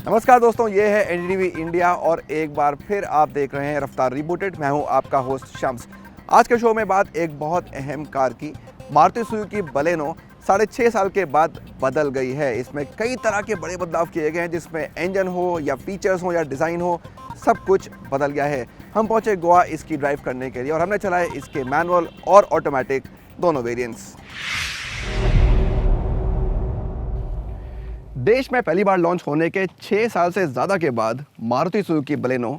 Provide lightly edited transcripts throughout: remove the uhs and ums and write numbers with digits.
नमस्कार दोस्तों, ये है एनडीटीवी इंडिया और एक बार फिर आप देख रहे हैं रफ्तार रिबूटेड। मैं हूं आपका होस्ट शम्स। आज के शो में बात एक बहुत अहम कार की, मारुति सुजुकी बलेनो 6.5 साल के बाद बदल गई है। इसमें कई तरह के बड़े बदलाव किए गए हैं, जिसमें इंजन हो या फीचर्स हो या डिज़ाइन हो, सब कुछ बदल गया है। हम पहुंचे गोवा इसकी ड्राइव करने के लिए और हमने चलाए इसके मैनुअल और ऑटोमेटिक दोनों वेरिएंट्स। देश में पहली बार लॉन्च होने के 6 साल से ज़्यादा के बाद मारुति सुजुकी बलेनो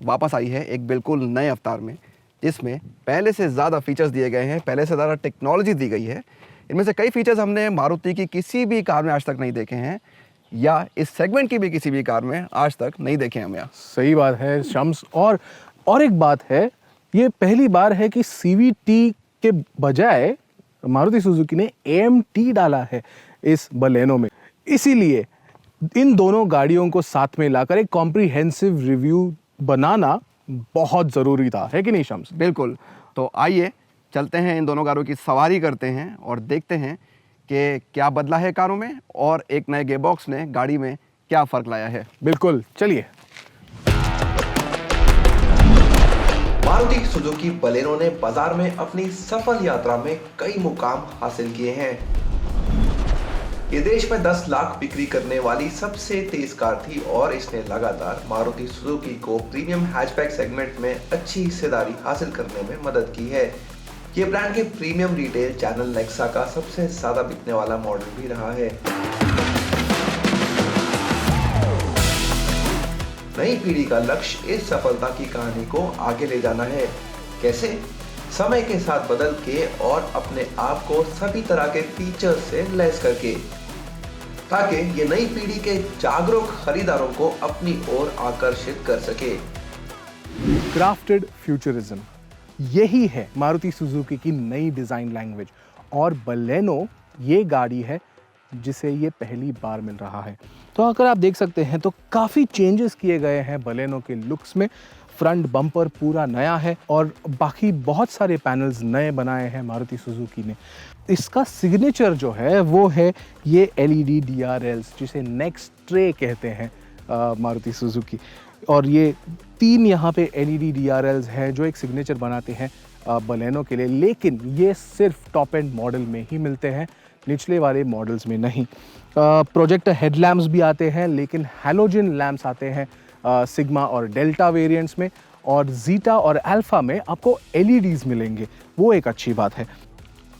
वापस आई है एक बिल्कुल नए अवतार में, जिसमें पहले से ज़्यादा फीचर्स दिए गए हैं, पहले से ज़्यादा टेक्नोलॉजी दी गई है। इनमें से कई फीचर्स हमने मारुति की किसी भी कार में आज तक नहीं देखे हैं, या इस सेगमेंट की भी किसी भी कार में आज तक नहीं देखे हम यहाँ। सही बात है शम्स। और एक बात है, ये पहली बार है कि CVT के बजाय मारुति सुजुकी ने AMT डाला है इस बलेनो में। इसीलिए इन दोनों गाड़ियों को साथ में लाकर एक कॉम्प्रिहेंसिव रिव्यू बनाना बहुत ज़रूरी था, है कि नहीं शम्स? बिल्कुल। तो आइए चलते हैं, इन दोनों कारों की सवारी करते हैं और देखते हैं कि क्या बदला है कारों में और एक नए गेयरबॉक्स ने गाड़ी में क्या फ़र्क लाया है। बिल्कुल, चलिए। मारुति सुजुकी बलेनो ने बाजार में अपनी सफल यात्रा में कई मुकाम हासिल किए हैं। ये देश में 10 लाख बिक्री करने वाली सबसे तेज कार थी और इसने लगातार मारुति सुजुकी को प्रीमियम हैचबैक सेगमेंट में अच्छी हिस्सेदारी हासिल करने में मदद की है। ये ब्रांड के प्रीमियम रिटेल चैनल नेक्सा का सबसे ज्यादा बिकने वाला मॉडल भी रहा है। नई पीढ़ी का लक्ष्य इस सफलता की कहानी को आगे ले जाना है। कैसे? समय के साथ बदल के और अपने आप को सभी तरह के फीचर्स से लैस करके, ताकि ये नई पीढ़ी के जागरूक खरीदारों को अपनी ओर आकर्षित कर सके। क्राफ्टेड फ्यूचरिज्म, यही है मारुति सुजुकी की नई डिज़ाइन लैंग्वेज। और बलेनो ये गाड़ी है जिसे ये पहली बार मिल रहा है। तो अगर आप देख सकते हैं तो काफ़ी चेंजेस किए गए हैं बलेनो के लुक्स में। फ्रंट बम्पर पूरा नया है और बाकी बहुत सारे पैनल्स नए बनाए हैं मारुति सुजुकी ने। इसका सिग्नेचर जो है वो है ये LED DRLs, जिसे नेक्स्ट ट्रे कहते हैं मारुति सुजुकी। और ये 3 यहाँ पे LED DRLs हैं जो एक सिग्नेचर बनाते हैं बलेनो के लिए, लेकिन ये सिर्फ टॉप एंड मॉडल में ही मिलते हैं, निचले वाले मॉडल्स में नहीं। प्रोजेक्टर हेडलैम्प्स भी आते हैं, लेकिन हैलोजन लैम्प्स आते हैं सिग्मा और डेल्टा वेरिएंट्स में, और जीटा और अल्फा में आपको LEDs मिलेंगे, वो एक अच्छी बात है।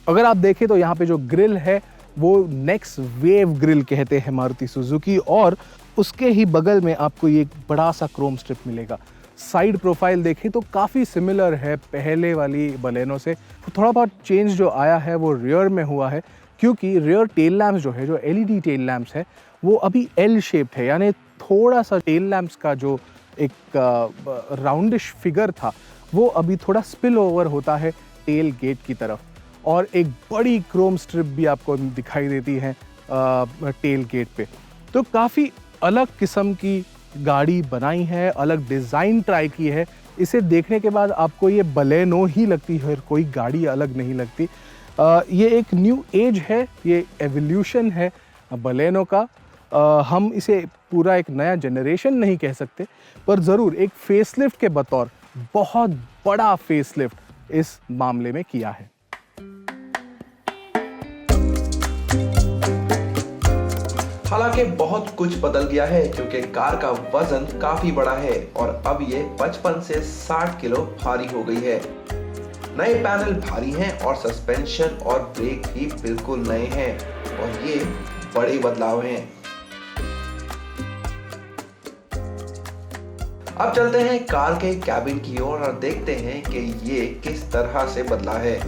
अगर आप देखें तो यहाँ पे जो ग्रिल है वो नेक्स्ट वेव ग्रिल कहते हैं मारुति सुजुकी, और उसके ही बगल में आपको ये बड़ा सा क्रोम स्ट्रिप मिलेगा। साइड प्रोफाइल देखें तो काफ़ी सिमिलर है पहले वाली बलेनो से। थोड़ा बहुत चेंज जो आया है वो रियर में हुआ है, क्योंकि रियर टेल लैम्प्स जो है, जो LED टेल लैम्प्स है, वो अभी L शेप्ड है, यानी थोड़ा सा टेल लैम्प्स का जो एक राउंडिश फिगर था वो अभी थोड़ा स्पिल ओवर होता है टेल गेट की तरफ। और एक बड़ी क्रोम स्ट्रिप भी आपको दिखाई देती है टेल गेट पे। तो काफ़ी अलग किस्म की गाड़ी बनाई है, अलग डिज़ाइन ट्राई की है। इसे देखने के बाद आपको ये बलेनो ही लगती है, कोई गाड़ी अलग नहीं लगती। ये एक न्यू एज है, ये एवोल्यूशन है बलेनो का। हम इसे पूरा एक नया जनरेशन नहीं कह सकते, पर ज़रूर एक फेसलिफ्ट के बतौर बहुत बड़ा फेसलिफ्ट इस मामले में किया है। हालांकि बहुत कुछ बदल गया है, क्योंकि कार का वजन काफी बड़ा है और अब ये 55 से 60 किलो भारी हो गई है। नए पैनल भारी हैं और सस्पेंशन और ब्रेक भी बिल्कुल नए हैं, और ये बड़े बदलाव हैं। अब चलते हैं कार के कैबिन की ओर और देखते हैं कि ये किस तरह से बदला है।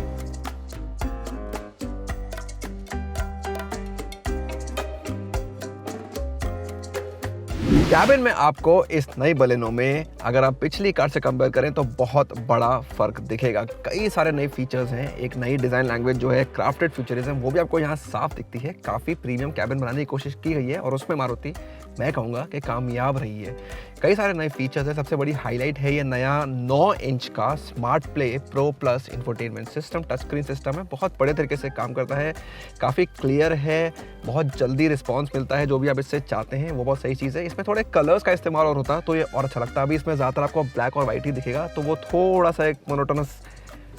कैबिन में आपको इस नई बलेनो में, अगर आप पिछली कार से कंपेयर करें तो बहुत बड़ा फ़र्क दिखेगा। कई सारे नए फीचर्स हैं, एक नई डिज़ाइन लैंग्वेज जो है क्राफ्टेड फ्यूचरिज्म, वो भी आपको यहाँ साफ दिखती है। काफ़ी प्रीमियम कैबिन बनाने की कोशिश की गई है और उसमें मारुति, मैं कहूँगा कि कामयाब रही है। कई सारे नए फीचर्स हैं। सबसे बड़ी हाईलाइट है ये नया 9 इंच का smart play pro plus infotainment system. Touch screen system है, बहुत बड़े तरीके से काम करता है, काफ़ी क्लियर है, बहुत जल्दी रिस्पांस मिलता है। जो भी आप इससे चाहते हैं वो बहुत सही चीज़ है। इसमें थोड़े कलर्स का इस्तेमाल और होता तो ये और अच्छा लगता। अभी इसमें ज़्यादातर आपको ब्लैक और वाइट ही दिखेगा, तो वो थोड़ा सा एक मोनोटोनस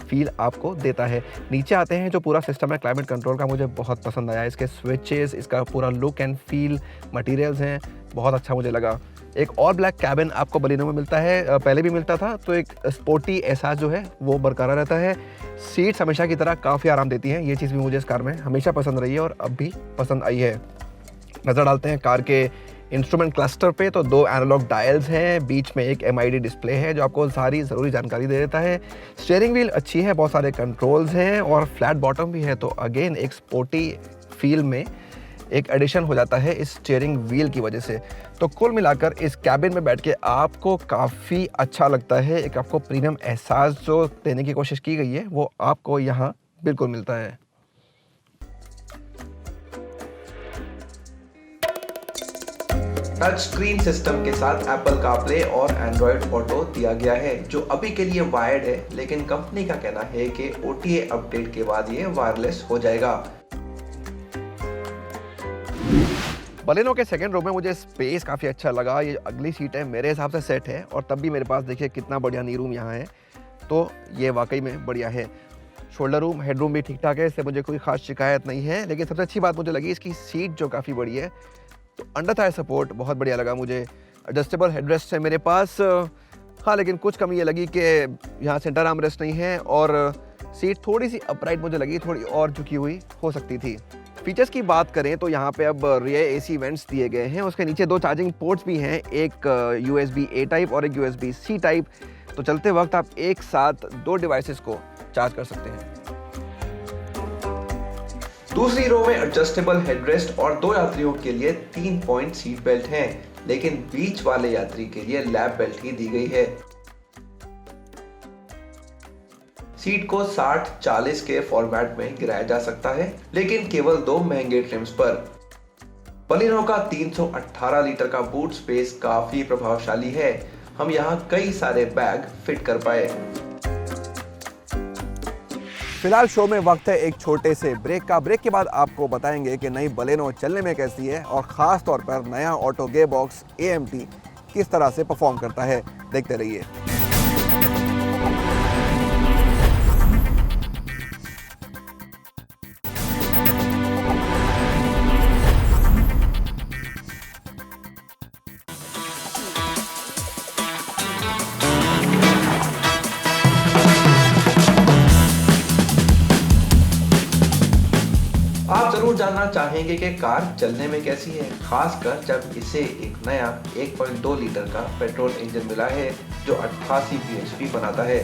फील आपको देता है। नीचे आते हैं, जो पूरा सिस्टम है क्लाइमेट कंट्रोल का मुझे बहुत पसंद आया। इसके स्विचेस, इसका पूरा लुक एंड फील, मटेरियल्स हैं, बहुत अच्छा मुझे लगा। एक और ब्लैक कैबिन आपको बलिनो में मिलता है, पहले भी मिलता था, तो एक स्पोर्टी एहसास जो है वो बरकरार रहता है। सीट्स हमेशा की तरह काफ़ी आराम देती हैं, ये चीज़ भी मुझे इस कार में हमेशा पसंद रही है और अब भी पसंद आई है। नज़र डालते हैं कार के इंस्ट्रूमेंट क्लस्टर पे, तो 2 एनालॉग डायल्स हैं, बीच में एक MID डिस्प्ले है जो आपको सारी ज़रूरी जानकारी दे देता है। स्टीयरिंग व्हील अच्छी है, बहुत सारे कंट्रोल्स हैं और फ्लैट बॉटम भी है, तो अगेन एक स्पोर्टी फील में एक एडिशन हो जाता है इस स्टीयरिंग व्हील की वजह से। तो कुल मिलाकर इस कैबिन में बैठ के आपको काफ़ी अच्छा लगता है। एक आपको प्रीमियम एहसास जो देने की कोशिश की गई है वो आपको यहाँ बिल्कुल मिलता है। टच स्क्रीन सिस्टम के साथ एप्पल कारप्ले और एंड्रॉयड ऑटो दिया गया है, जो अभी के लिए वायर्ड है, लेकिन कंपनी का कहना है कि OTA अपडेट के बाद ये वायरलेस हो जाएगा। बलिनो के सेकंड रो में मुझे स्पेस काफ़ी अच्छा लगा। ये अगली सीट है, मेरे हिसाब से सेट है, और तब भी मेरे पास देखिए कितना बढ़िया नी रूम यहाँ है, तो ये वाकई में बढ़िया है। शोल्डर रूम, हेड रूम भी ठीक ठाक है, इससे मुझे कोई खास शिकायत नहीं है। लेकिन सबसे अच्छी बात मुझे लगी इसकी सीट जो काफ़ी बड़ी है, तो अंडर थाई सपोर्ट बहुत बढ़िया लगा मुझे। एडजस्टेबल हेडरेस्ट है मेरे पास, हाँ, लेकिन कुछ कमी ये लगी कि यहाँ सेंटर आर्म रेस्ट नहीं है और सीट थोड़ी सी अपराइट मुझे लगी, थोड़ी और झुकी हुई हो सकती थी। फीचर्स की बात करें तो यहाँ पे अब रियर AC वेंट्स दिए गए हैं, उसके नीचे 2 चार्जिंग पोर्ट्स भी हैं, एक USB-A टाइप और एक USB-C टाइप। तो चलते वक्त आप एक साथ 2 डिवाइसेस को चार्ज कर सकते हैं। दूसरी रो में एडजस्टेबल हेडरेस्ट और 2 यात्रियों के लिए 3 पॉइंट सीट बेल्ट हैं, लेकिन बीच वाले यात्री के लिए लैप बेल्ट ही दी गई है। सीट को 60-40 के फॉर्मेट में गिराया जा सकता है, लेकिन केवल 2 महंगे ट्रिम्स पर। बलिनो का 318 लीटर का बूट स्पेस काफी प्रभावशाली है, हम यहाँ कई सारे बैग फिट कर पाए। फिलहाल शो में वक्त है एक छोटे से ब्रेक का। ब्रेक के बाद आपको बताएंगे कि नई बलिनो चलने में कैसी है और ख़ास तौर पर नया ऑटो गियर बॉक्स AMT किस तरह से परफॉर्म करता है। देखते रहिए। आप जरूर जानना चाहेंगे कि कार चलने में कैसी है, खासकर जब इसे एक नया 1.2 लीटर का पेट्रोल इंजन मिला है जो 88 bhp बनाता है।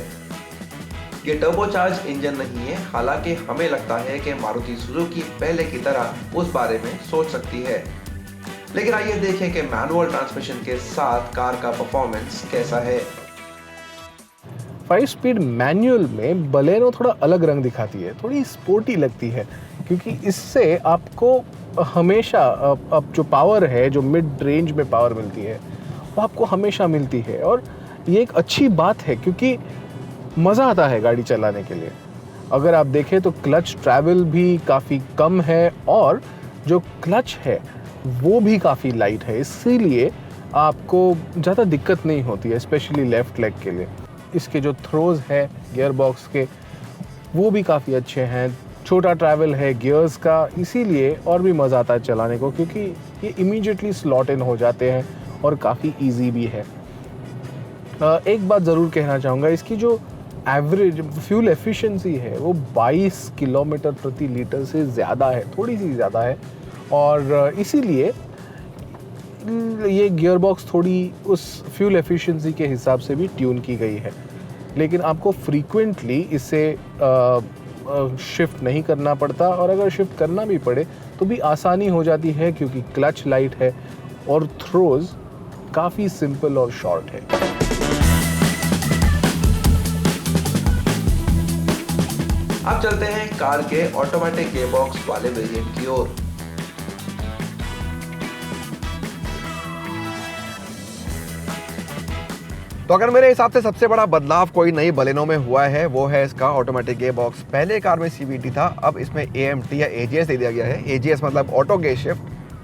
ये टर्बोचार्ज इंजन नहीं है, हालांकि हमें लगता है कि मारुति सुजुकी पहले की तरह उस बारे में सोच सकती है। लेकिन आइए देखें कि मैनुअल ट्रांसमिशन के साथ कार का परफॉर्मेंस कैसा है। 5 स्पीड मैनुअल में बलेनो थोड़ा अलग रंग दिखाती है, थोड़ी स्पोर्टी लगती है, क्योंकि इससे आपको हमेशा अब जो पावर है, जो मिड रेंज में पावर मिलती है, वो आपको हमेशा मिलती है। और ये एक अच्छी बात है क्योंकि मज़ा आता है गाड़ी चलाने के लिए। अगर आप देखें तो क्लच ट्रैवल भी काफ़ी कम है और जो क्लच है वो भी काफ़ी लाइट है, इसीलिए आपको ज़्यादा दिक्कत नहीं होती है, स्पेशली लेफ़्ट लेग के लिए। इसके जो थ्रोज है गियर बॉक्स के वो भी काफ़ी अच्छे हैं, छोटा ट्रैवल है गियर्स का, इसीलिए और भी मज़ा आता है चलाने को, क्योंकि ये इमीडिएटली स्लॉट इन हो जाते हैं और काफ़ी इजी भी है। एक बात ज़रूर कहना चाहूँगा, इसकी जो एवरेज फ्यूल एफिशिएंसी है वो 22 किलोमीटर प्रति लीटर से ज़्यादा है, थोड़ी सी ज़्यादा है, और इसीलिए ये गियर बॉक्स थोड़ी उस फ्यूल एफिशिएंसी के हिसाब से भी ट्यून की गई है। लेकिन आपको फ्रीक्वेंटली इसे शिफ्ट नहीं करना पड़ता, और अगर शिफ्ट करना भी पड़े तो भी आसानी हो जाती है क्योंकि क्लच लाइट है और थ्रोज काफ़ी सिंपल और शॉर्ट है। अब चलते हैं कार के ऑटोमेटिक गियर बॉक्स वाले वेरिएंट की ओर। तो अगर मेरे हिसाब से सबसे बड़ा बदलाव कोई नई बलेनो में हुआ है वो है इसका ऑटोमेटिक गियर बॉक्स। पहले कार में CVT था, अब इसमें AMT या AGS दे दिया गया है। AGS मतलब ऑटो गियर शिफ्ट,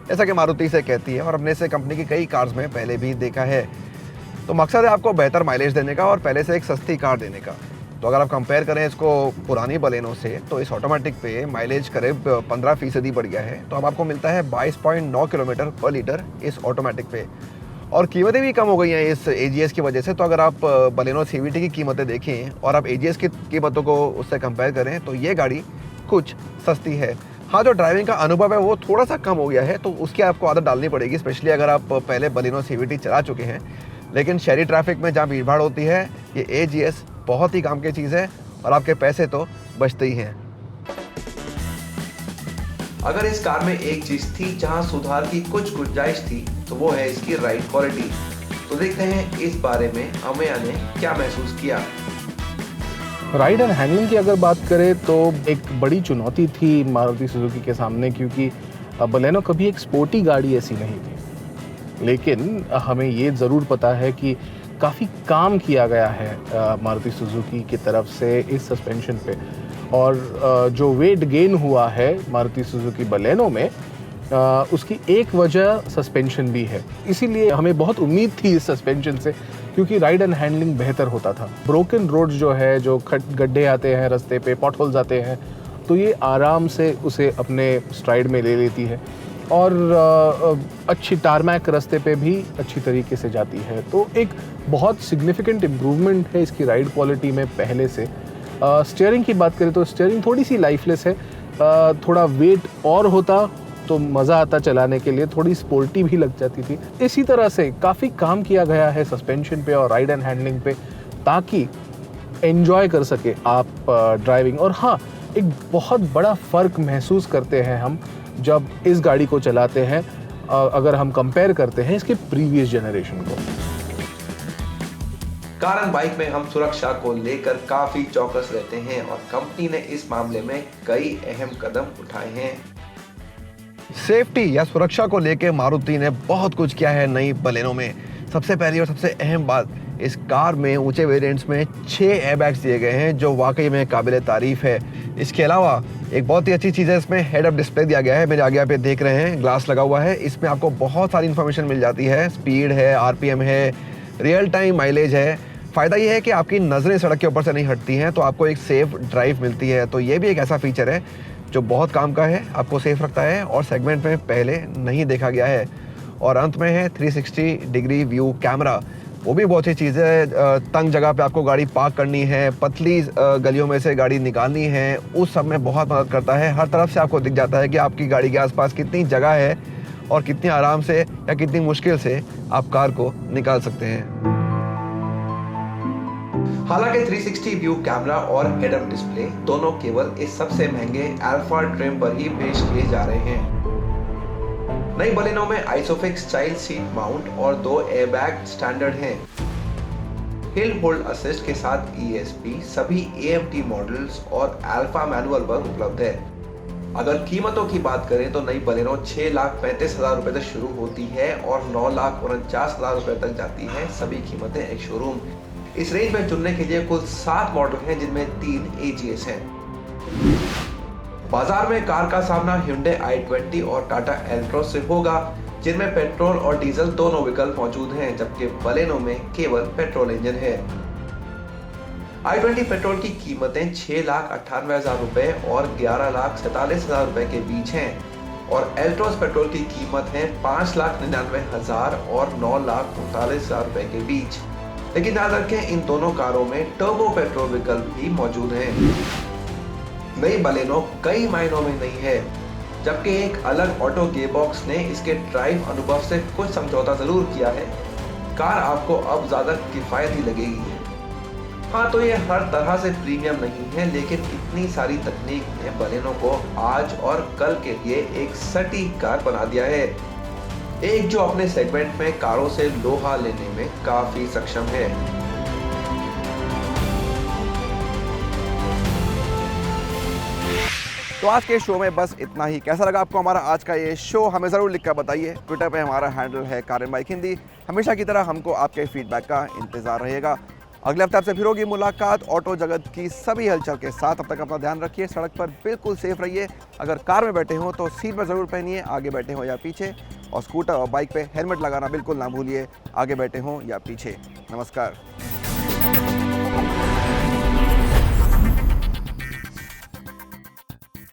जैसा कि मारुति से कहती है और हमने इसे कंपनी की कई कार्स में पहले भी देखा है। तो मकसद है आपको बेहतर माइलेज देने का और पहले से एक सस्ती कार देने का। तो अगर आप कंपेयर करें इसको पुरानी बलेनो से तो इस ऑटोमेटिक पे माइलेज करीब 15% बढ़ गया है। तो अब आपको मिलता है 22.9 किलोमीटर पर लीटर इस ऑटोमेटिक पे, और कीमतें भी कम हो गई हैं इस AGS की वजह से। तो अगर आप बलेनो CVT की कीमतें देखें और आप AGS की कीमतों को उससे कंपेयर करें तो ये गाड़ी कुछ सस्ती है। हाँ, जो ड्राइविंग का अनुभव है वो थोड़ा सा कम हो गया है, तो उसकी आपको आदत डालनी पड़ेगी, स्पेशली अगर आप पहले बलेनो CVT चला चुके हैं। लेकिन शहरी ट्रैफिक में जहाँ भीड़ भाड़ होती है ये AGS बहुत ही काम की चीज़ है और आपके पैसे तो बचते ही हैं। अगर इस कार में एक चीज थी जहां सुधार की कुछ गुंजाइश थी तो वो है इसकी राइड क्वालिटी। तो देखते हैं इस बारे में अमेया ने क्या महसूस किया। राइड एंड हैंडलिंग की अगर बात करें तो एक बड़ी चुनौती थी मारुति सुजुकी के सामने, क्योंकि बलेनो कभी एक स्पोर्टी गाड़ी ऐसी नहीं थी। लेकिन हमें ये ज़रूर पता है कि काफ़ी काम किया गया है मारुति सुजुकी की तरफ से इस सस्पेंशन पे, और जो वेट गेन हुआ है मारुति सुजुकी बलेनो में उसकी एक वजह सस्पेंशन भी है। इसीलिए हमें बहुत उम्मीद थी इस सस्पेंशन से, क्योंकि राइड एंड हैंडलिंग बेहतर होता था। ब्रोकन रोड जो है, जो गड्ढे आते हैं रास्ते पे, पॉट होल्स आते हैं, तो ये आराम से उसे अपने स्ट्राइड में ले लेती है और अच्छी टारमैक रास्ते पे भी अच्छी तरीके से जाती है। तो एक बहुत सिग्निफिकेंट इम्प्रूवमेंट है इसकी राइड क्वालिटी में पहले से। स्टीयरिंग की बात करें तो स्टीयरिंग थोड़ी सी लाइफलेस है, थोड़ा वेट और होता तो मज़ा आता चलाने के लिए, थोड़ी स्पोर्टी भी लग जाती थी। इसी तरह से काफ़ी काम किया गया है सस्पेंशन पे और राइड एंड हैंडलिंग पे, ताकि एंजॉय कर सके आप ड्राइविंग। और हाँ, एक बहुत बड़ा फ़र्क महसूस करते हैं हम जब इस गाड़ी को चलाते हैं, अगर हम कंपेयर करते हैं इसके प्रीवियस जनरेशन को। कार एंड बाइक में हम सुरक्षा को लेकर काफी चौकस रहते हैं और कंपनी ने इस मामले में कई अहम कदम उठाए हैं। सेफ्टी या सुरक्षा को लेके मारुति ने बहुत कुछ किया है नई बलेनो में। सबसे पहली और सबसे अहम बात, इस कार में ऊंचे वेरिएंट्स में 6 एयरबैग्स दिए गए हैं जो वाकई में काबिल तारीफ है। इसके अलावा एक बहुत ही अच्छी चीज़ है, इसमें हेड अप डिस्प्ले दिया गया है। मेरे आगे आप ये देख रहे हैं, ग्लास लगा हुआ है। इसमें आपको बहुत सारी इन्फॉर्मेशन मिल जाती है, स्पीड है, RPM है, रियल टाइम माइलेज है। फ़ायदा ये है कि आपकी नज़रें सड़क के ऊपर से नहीं हटती हैं, तो आपको एक सेफ ड्राइव मिलती है। तो ये भी एक ऐसा फीचर है जो बहुत काम का है, आपको सेफ रखता है और सेगमेंट में पहले नहीं देखा गया है। और अंत में है 360 डिग्री व्यू कैमरा, वो भी बहुत ही चीज़ है। तंग जगह पे आपको गाड़ी पार्क करनी है, पतली गलियों में से गाड़ी निकालनी है, उस सब में बहुत मदद करता है। हर तरफ से आपको दिख जाता है कि आपकी गाड़ी के आसपास कितनी जगह है और कितनी आराम से या कितनी मुश्किल से आप कार को निकाल सकते हैं। हालांकि 360 व्यू कैमरा और हेड अप डिस्प्ले दोनों केवल इस सबसे महंगे अल्फा ट्रिम पर ही पेश किए जा रहे हैं। नई बलेनो में आइसोफिक्स चाइल्ड सीट माउंट और 2 एयरबैग स्टैंडर्ड हैं। हिल होल्ड असिस्ट के साथ ESP सभी AMT मॉडल्स और अल्फा मैनुअल पर उपलब्ध है। अगर कीमतों की बात करें तो नई बलेनो 6,35,000 रुपए से शुरू होती है और 9,49,000 रुपए तक जाती है, सभी कीमतें एक शोरूम। इस रेंज में चुनने के लिए कुल 7 मॉडल हैं जिनमें 3 AGS हैं। बाजार में कार का सामना Hyundai i20 और टाटा एल्ट्रोस से होगा, जिनमें पेट्रोल और डीजल दोनों विकल्प मौजूद हैं, जबकि बलेनो में केवल पेट्रोल इंजन है। i20 पेट्रोल की कीमतें 6,98,000 रुपए और 11,47,000 रुपए के बीच हैं और एल्ट्रोस पेट्रोल की कीमत है 5,99,000 और 9,39,000 रुपए के बीच। लेकिन याद रखें, इन दोनों कारों में टर्बो पेट्रोल विकल्प भी मौजूद है। नई बलेनो कई मायनों में नई है, जबकि एक अलग ऑटो गियरबॉक्स ने इसके ड्राइव अनुभव से कुछ समझौता जरूर किया है। कार आपको अब ज्यादा किफायती लगेगी। हाँ, तो ये हर तरह से प्रीमियम नहीं है, लेकिन इतनी सारी तकनीक ने बलेनो को आज और कल के लिए एक सटीक कार बना दिया है, एक जो अपने सेगमेंट में कारों से लोहा लेने में काफी सक्षम है। तो आज के शो में बस इतना ही। कैसा लगा आपको हमारा आज का ये शो, हमें ज़रूर लिख कर बताइए। ट्विटर पे हमारा हैंडल है कारिन बाइक हिंदी। हमेशा की तरह हमको आपके फीडबैक का इंतज़ार रहेगा। अगले हफ्ते आपसे फिर होगी मुलाकात ऑटो जगत की सभी हलचल के साथ। अब तक अपना ध्यान रखिए, सड़क पर बिल्कुल सेफ रहिए। अगर कार में बैठे हो तो सीट पर ज़रूर पहनिए, आगे बैठे हो या पीछे। और स्कूटर और बाइक पे हेलमेट लगाना बिल्कुल ना भूलिए, आगे बैठे हो या पीछे। नमस्कार।